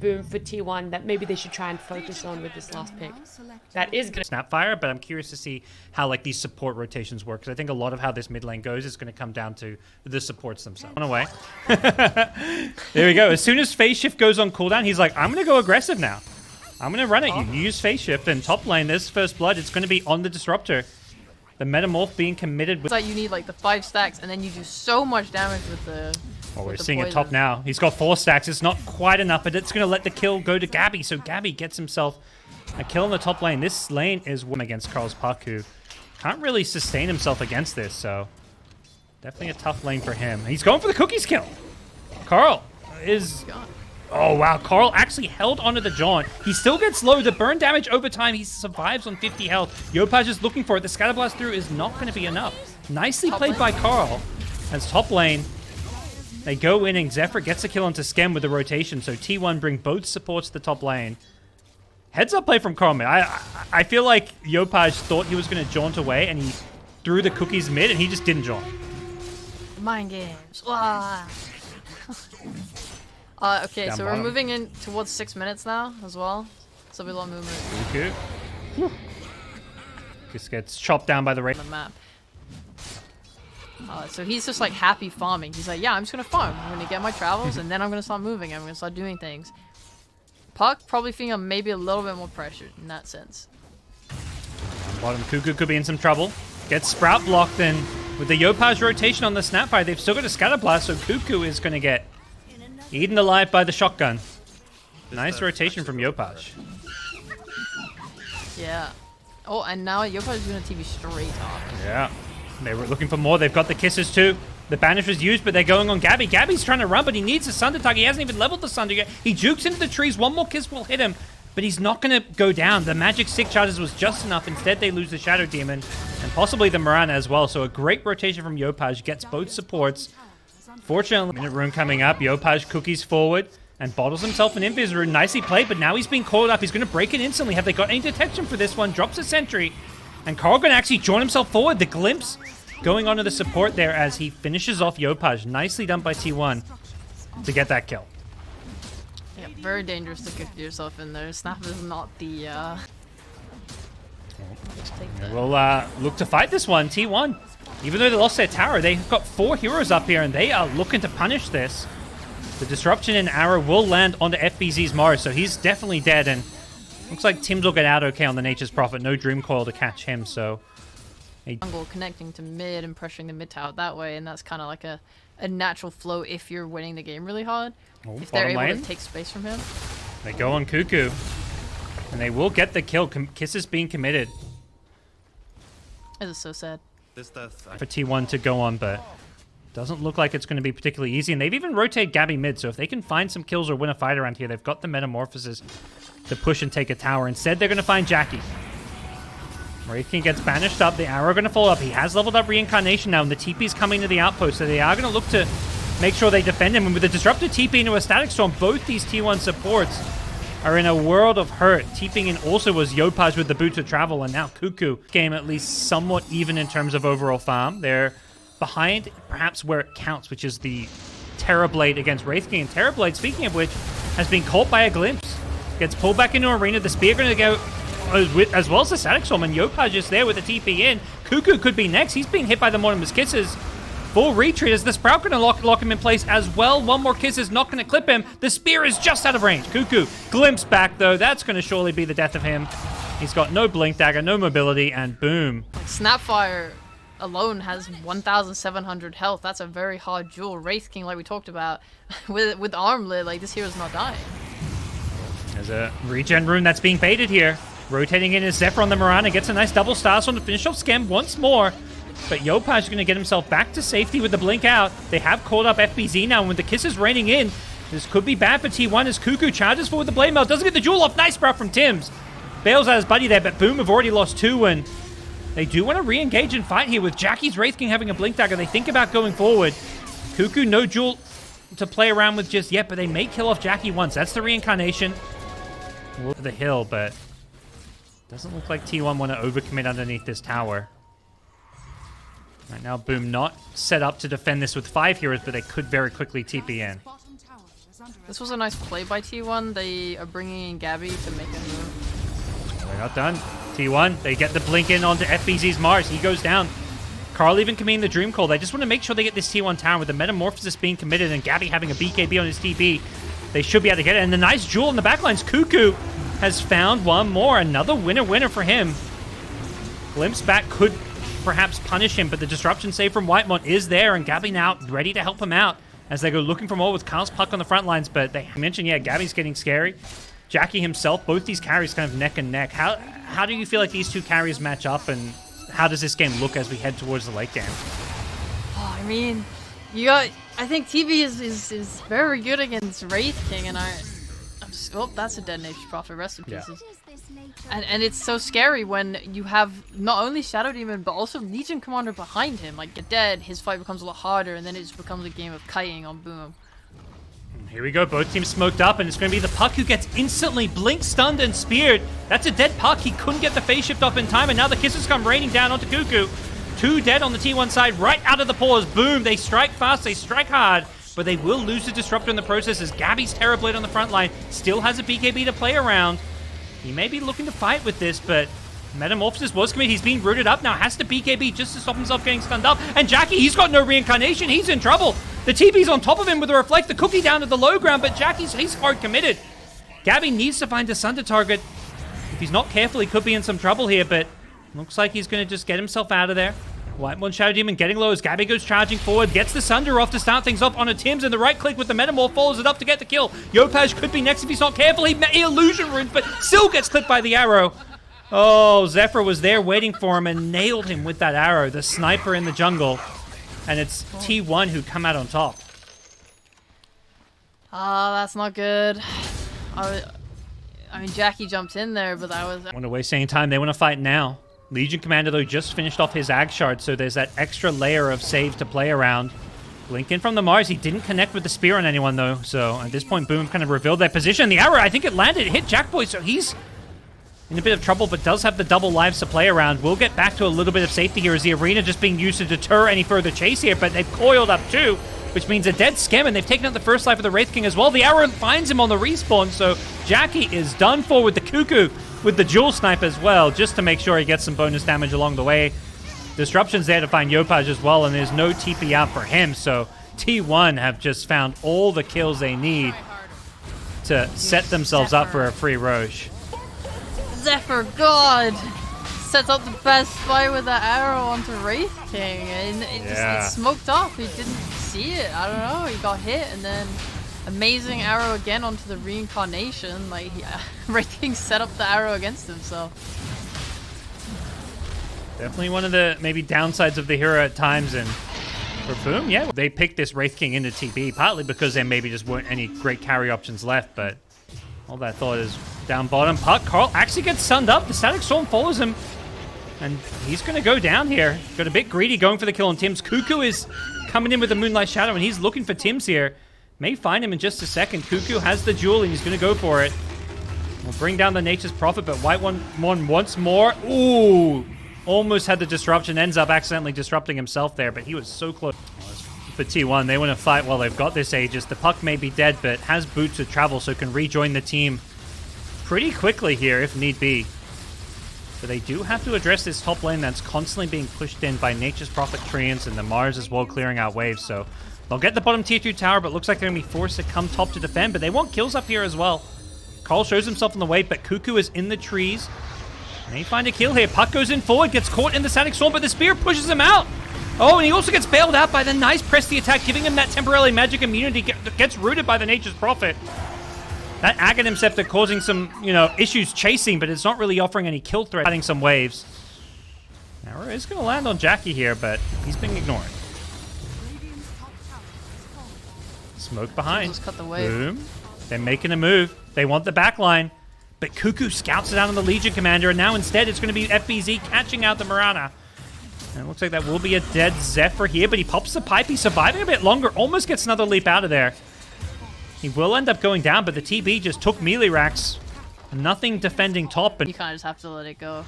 boom for T1 that maybe they should try and focus on with this last pick. That is good. Snapfire, but I'm curious to see how like these support rotations work, because I think a lot of how this mid lane goes is going to come down to the supports themselves. On away. There we go. As soon as phase shift goes on cooldown, he's like, I'm going to go aggressive now. I'm going to run at you. You use phase shift, and top lane, this first blood, it's going to be on the disruptor. The metamorph being committed with... It's like you need like the 5 stacks, and then you do so much damage with the... Well, we're seeing it top now. He's got 4 stacks. It's not quite enough, but it's going to let the kill go to Gabbi. So Gabbi gets himself a kill in the top lane. This lane is one against Carl's Puck, who can't really sustain himself against this. So definitely a tough lane for him. He's going for the cookies kill. Carl is... Oh, wow. Carl actually held onto the jaunt. He still gets low. The burn damage over time, he survives on 50 health. Yopaj is looking for it. The Scatterblast through is not going to be enough. Nicely played by Carl. As top lane, they go in and Zephyr gets a kill onto Skem with the rotation. So T1 bring both supports to the top lane. Heads up play from Carl mid. I feel like Yopaj thought he was going to jaunt away, and he threw the cookies mid, and he just didn't jaunt. Mind games. Okay, so we're moving in towards 6 minutes now as well. So we lot of movement. Okay. Just gets chopped down by the raid. On the map. So he's just like happy farming. He's like, yeah, I'm just gonna farm. I'm gonna get my travels, and then I'm gonna start moving. I'm gonna start doing things. Puck probably feeling maybe a little bit more pressured in that sense. Bottom Cuckoo could be in some trouble. Gets Sprout blocked in with the Yopaj rotation on the Snapfire. They've still got a Scatterblast, so Cuckoo is gonna get eaten alive by the shotgun. Nice rotation from Yopaj. Yeah. Oh, and now Yopaj is doing a TV straight off. Yeah. They were looking for more. They've got the kisses too. The banish was used, but they're going on Gabbi. Gabbi's trying to run, but he needs a Sunder target. He hasn't even leveled the Sunder yet. He jukes into the trees. One more kiss will hit him, but he's not going to go down. The magic stick charges was just enough. Instead, they lose the Shadow Demon and possibly the Mirana as well. So a great rotation from Yopaj. Gets both supports. Fortunately, minute rune coming up. Yopaj cookies forward and bottles himself an Invis rune. Nicely played, but now he's being called up. He's going to break it instantly. Have they got any detection for this one? Drops a sentry. And Carl going to actually join himself forward. The glimpse going on to the support there as he finishes off Yopaj. Nicely done by T1 to get that kill. Yeah, very dangerous to kick yourself in there. Snap is not the... We'll look to fight this one. T1, even though they lost their tower, they've got 4 heroes up here, and they are looking to punish this. The disruption in arrow will land onto FBZ's Mars, so he's definitely dead, and looks like Tim's will get out okay on the Nature's Prophet. No Dream Coil to catch him, so... Jungle connecting to mid and pressuring the mid tower that way, and that's kind of like a natural flow if you're winning the game really hard. Oh, if they're able to take space from him. They go on Cuckoo, and they will get the kill. Kisses being committed. This is so sad. For T1 to go on, but doesn't look like it's going to be particularly easy. And they've even rotated Gabbi mid, so if they can find some kills or win a fight around here, they've got the Metamorphosis to push and take a tower. Instead, they're going to find Jackie. Wraith King gets banished up. The arrow going to fall up. He has leveled up Reincarnation now, and the TP's coming to the outpost, so they are going to look to make sure they defend him. And with the Disruptor TP into a Static Storm, both these T1 supports are in a world of hurt. TPing in also was Yopaj with the Boots of Travel, and now Cuckoo. Game at least somewhat even in terms of overall farm. They're behind perhaps where it counts, which is the Terrorblade against Wraith King. And Terrorblade, speaking of which, has been caught by a glimpse. Gets pulled back into arena. The Spear going to go as well as the Static Storm, and Yopaj is there with the TP in. Cuckoo could be next. He's being hit by the Mortimer's Kisses. Full retreat as the Sprout going to lock him in place as well. One more kiss is not going to clip him. The Spear is just out of range. Cuckoo glimpse back, though. That's going to surely be the death of him. He's got no Blink Dagger, no mobility, and boom. Snapfire alone has 1,700 health. That's a very hard duel. Wraith King, like we talked about, with Armlet, like this hero's not dying. There's a regen rune that's being baited here. Rotating in is Zephyr on the Mirana. Gets a nice double Starstorm to finish off Skem once more. But Yopaj is going to get himself back to safety with the blink out. They have called up FBZ now, and with the kisses raining in, this could be bad for T1 as Cuckoo charges forward the Blade Mail. Doesn't get the jewel off. Nice sprout from Tims. Bails out his buddy there, but boom, have already lost 2, and they do want to re-engage and fight here with Jackie's Wraith King having a blink dagger. They think about going forward. Cuckoo, no jewel to play around with just yet, but they may kill off Jackie once. That's the reincarnation. The hill, but doesn't look like T1 want to overcommit underneath this tower. Right now, Boom not set up to defend this with 5 heroes, but they could very quickly TP in. This was a nice play by T1. They are bringing in Gabbi to make a move. They're not done. T1, they get the blink in onto FBZ's Mars. He goes down. Carl even committing the Dream Call. They just want to make sure they get this T1 tower with the Metamorphosis being committed and Gabbi having a BKB on his TP. They should be able to get it. And the nice jewel in the backlines. Cuckoo has found one more. Another winner for him. Glimpse back could perhaps punish him, but the disruption save from Whitemont is there, and Gabbi now ready to help him out as they go looking for more with Carl's Puck on the front lines. But they mentioned, yeah, Gabbi's getting scary. Jackie himself, both these carries kind of neck and neck. How do you feel like these two carries match up, and how does this game look as we head towards the late game? Oh, I mean, I think TV is very good against Wraith King, and oh, that's a dead Nature's Prophet. Rest in pieces. Yeah. And it's so scary when you have not only Shadow Demon, but also Legion Commander behind him. Like, get dead, his fight becomes a lot harder, and then it just becomes a game of kiting on Boom. Here we go, both teams smoked up, and it's going to be the Puck who gets instantly blink, stunned, and speared. That's a dead Puck. He couldn't get the phase shift off in time, and now the kisses come raining down onto Cuckoo. 2 dead on the T1 side, right out of the paws. Boom, they strike fast, they strike hard, but they will lose the Disruptor in the process as Gabbi's Terrorblade on the front line still has a BKB to play around. He may be looking to fight with this, but Metamorphosis was committed. He's being rooted up now, has to BKB just to stop himself getting stunned up. And Jackie, he's got no reincarnation. He's in trouble. The TP's on top of him with a Reflect. The Cookie down at the low ground, but he's hard committed. Gabbi needs to find a Sunder target. If he's not careful, he could be in some trouble here, but looks like he's going to just get himself out of there. Whitemont Shadow Demon getting low as Gabbi goes charging forward, gets the Sunder off to start things off on a Tim's, and the right click with the Metamorph follows it up to get the kill. Yopaj could be next if he's not careful. He illusion runes, but still gets clipped by the arrow. Oh, Zephyr was there waiting for him and nailed him with that arrow. The sniper in the jungle, and it's T1 who come out on top. That's not good. I mean, Jackie jumped in there, but that was... Don't want to waste any time. They want to fight now. Legion Commander, though, just finished off his Ag Shard, so there's that extra layer of save to play around. Blink in from the Mars. He didn't connect with the spear on anyone, though, so at this point, Boom kind of revealed their position. The arrow, I think it landed. It hit Jackboy, so he's in a bit of trouble, but does have the double lives to play around. We'll get back to a little bit of safety here as the arena just being used to deter any further chase here, but they've coiled up too, which means a dead Skem, and they've taken out the first life of the Wraith King as well. The arrow finds him on the respawn, so Jackie is done for with the Cuckoo, with the dual snipe as well, just to make sure he gets some bonus damage along the way. Disruption's there to find Yopaj as well, and there's no TP out for him, so T1 have just found all the kills they need to set themselves up for a free Roche. Zephyr, God! Sets up the best fight with that arrow onto Wraith King, and it smoked off. He didn't see it. I don't know. He got hit, and then amazing arrow again onto the reincarnation. Like, Wraith King set up the arrow against him, so. Definitely one of the maybe downsides of the hero at times, and for Boom, yeah, they picked this Wraith King into TP, partly because there maybe just weren't any great carry options left, but all that thought is down bottom. Puck, Carl actually gets sunned up. The Static Storm follows him, and he's going to go down here. Got a bit greedy going for the kill on Tim's. Cuckoo is coming in with the Moonlight Shadow, and he's looking for Tim's here. May find him in just a second. Cuckoo has the jewel, and he's going to go for it. We'll bring down the Nature's Prophet, but White one once more. Ooh! Almost had the disruption. Ends up accidentally disrupting himself there, but he was so close. For T1, they want to fight while they've got this Aegis. The Puck may be dead, but has boots to travel, so can rejoin the team pretty quickly here if need be. But they do have to address this top lane that's constantly being pushed in by Nature's Prophet Treants and the Mars as well, clearing out waves. So they'll get the bottom tier 2 tower, but looks like they're going to be forced to come top to defend. But they want kills up here as well. Carl shows himself on the way, but Cuckoo is in the trees. They find a kill here. Puck goes in forward, gets caught in the Static Storm, but the spear pushes him out. Oh, and he also gets bailed out by the nice press the attack, giving him that temporarily magic immunity. Gets rooted by the Nature's Prophet. That Aghanim Scepter causing some, issues chasing, but it's not really offering any kill threat. Adding some waves. Arrow is going to land on Jackie here, but he's being ignored. Smoke behind. Just cut the wave. Boom. They're making a move. They want the backline. But Cuckoo scouts it out on the Legion Commander, and now instead it's going to be FBZ catching out the Mirana. And it looks like that will be a dead Zephyr here, but he pops the pipe. He's surviving a bit longer, almost gets another leap out of there. He will end up going down, but the TB just took melee racks. Nothing defending top. You kind of just have to let it go.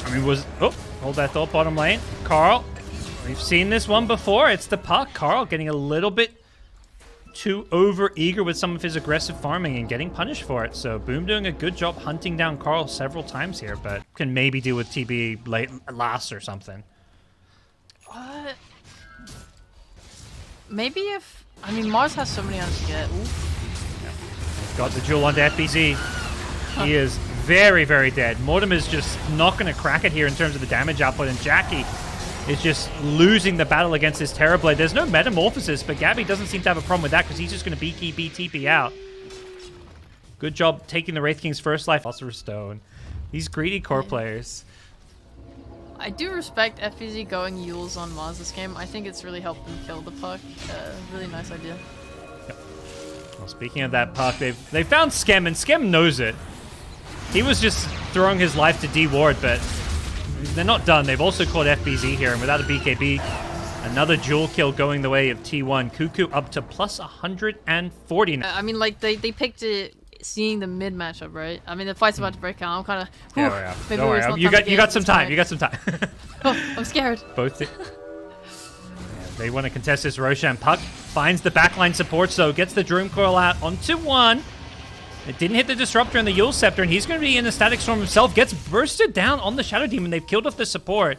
I mean, oh, hold that thought, bottom lane. Carl We've seen this one before. It's the puck. Carl getting a little bit too over-eager with some of his aggressive farming and getting punished for it. So Boom doing a good job hunting down Carl several times here, but can maybe deal with TB last or something. What? Maybe if... I mean, Mars has so many on to get. Got the duel onto FBZ. He is very, very dead. Mortimer's just not going to crack it here in terms of the damage output, and Jackie is just losing the battle against this Terrorblade. There's no Metamorphosis, but Gabbi doesn't seem to have a problem with that because he's just going to BKB TP out. Good job taking the Wraith King's first life. Also Stone. These greedy core players. I do respect FBZ going Yules on Mars this game. I think it's really helped them kill the puck. Really nice idea. Yep. Well, speaking of that puck, they found Skem, and Skem knows it. He was just throwing his life to D-Ward, but they're not done. They've also caught FBZ here, and without a BKB, another duel kill going the way of T1. Cuckoo up to plus 140 now. I mean, like, they picked it seeing the mid matchup, right? I mean, the fight's about to break out. I'm kind of... Yeah. Don't worry. You got some time. You got some time. Oh, I'm scared. Both... They want to contest this Roshan. Puck finds the backline support, so gets the Droom Coil out onto one. It didn't hit the Disruptor and the Yule Scepter, and he's going to be in the Static Storm himself. Gets bursted down on the Shadow Demon. They've killed off the support.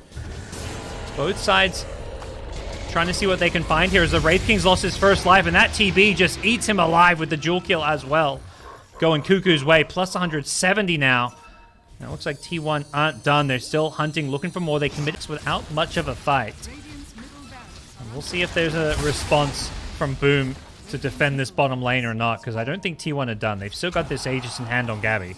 Both sides trying to see what they can find here as the Wraith King's lost his first life, and that TB just eats him alive with the dual kill as well. Going Cuckoo's way, plus 170 now. Now it looks like T1 aren't done. They're still hunting, looking for more. They commit this without much of a fight. And we'll see if there's a response from Boom to defend this bottom lane or not, because I don't think T1 are done. They've still got this Aegis in hand on Gabbi.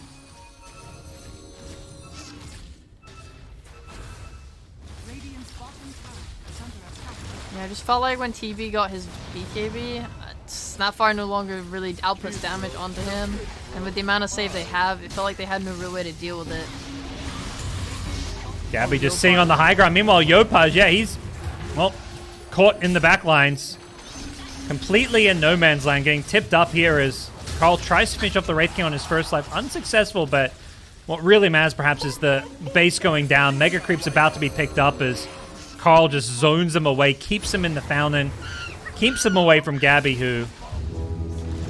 Yeah, I just felt like when TB got his BKB, Snapfire no longer really outputs damage onto him, and with the amount of save they have, it felt like they had no real way to deal with it. Gabbi just sitting on the high ground. Meanwhile, Yopaj, yeah, he's, well, caught in the back lines. Completely in no man's land, getting tipped up here as Carl tries to finish off the Wraith King on his first life. Unsuccessful, but what really matters perhaps is the base going down. Mega Creep's about to be picked up as Carl just zones him away, keeps him in the fountain, keeps him away from Gabbi, who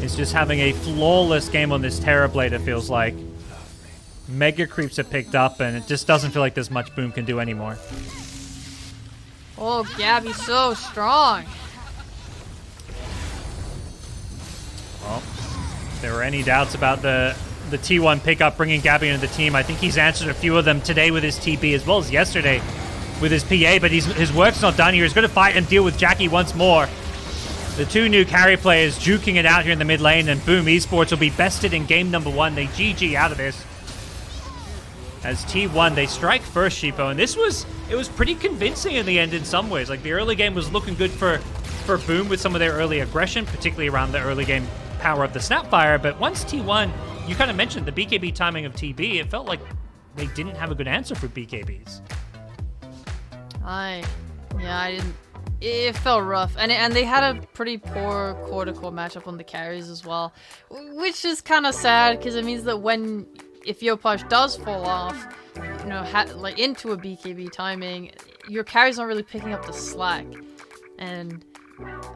is just having a flawless game on this Terrorblade, it feels like. Mega Creeps are picked up, and it just doesn't feel like there's much Boom can do anymore. Oh, Gabbi's so strong. Well, if there were any doubts about the T1 pickup bringing Gabbi into the team, I think he's answered a few of them today with his TP as well as yesterday with his PA, but his work's not done here. He's going to fight and deal with Jackie once more. The two new carry players juking it out here in the mid lane, and Boom Esports will be bested in game number 1. They GG out of this. As T1, they strike first, Sheepo, and it was pretty convincing in the end in some ways. Like, the early game was looking good for Boom with some of their early aggression, particularly around the early game power of the Snapfire, but once T1, you kind of mentioned the BKB timing of TB, it felt like they didn't have a good answer for BKBs. I didn't. It felt rough, and they had a pretty poor core-to-core matchup on the carries as well, which is kind of sad because it means that if Yopaj does fall off, you know, like into a BKB timing, your carries aren't really picking up the slack, and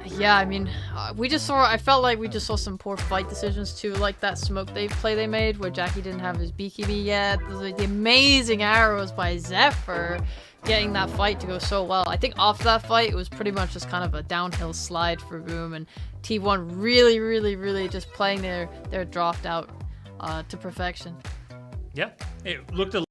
yeah, I mean, I felt like we just saw some poor fight decisions too, like that smoke play they made where Jackie didn't have his BKB yet. The amazing arrows by Zephyr getting that fight to go so well. I think off that fight, it was pretty much just kind of a downhill slide for Boom, and T1 really, really, really just playing their draft out to perfection. Yeah, it looked a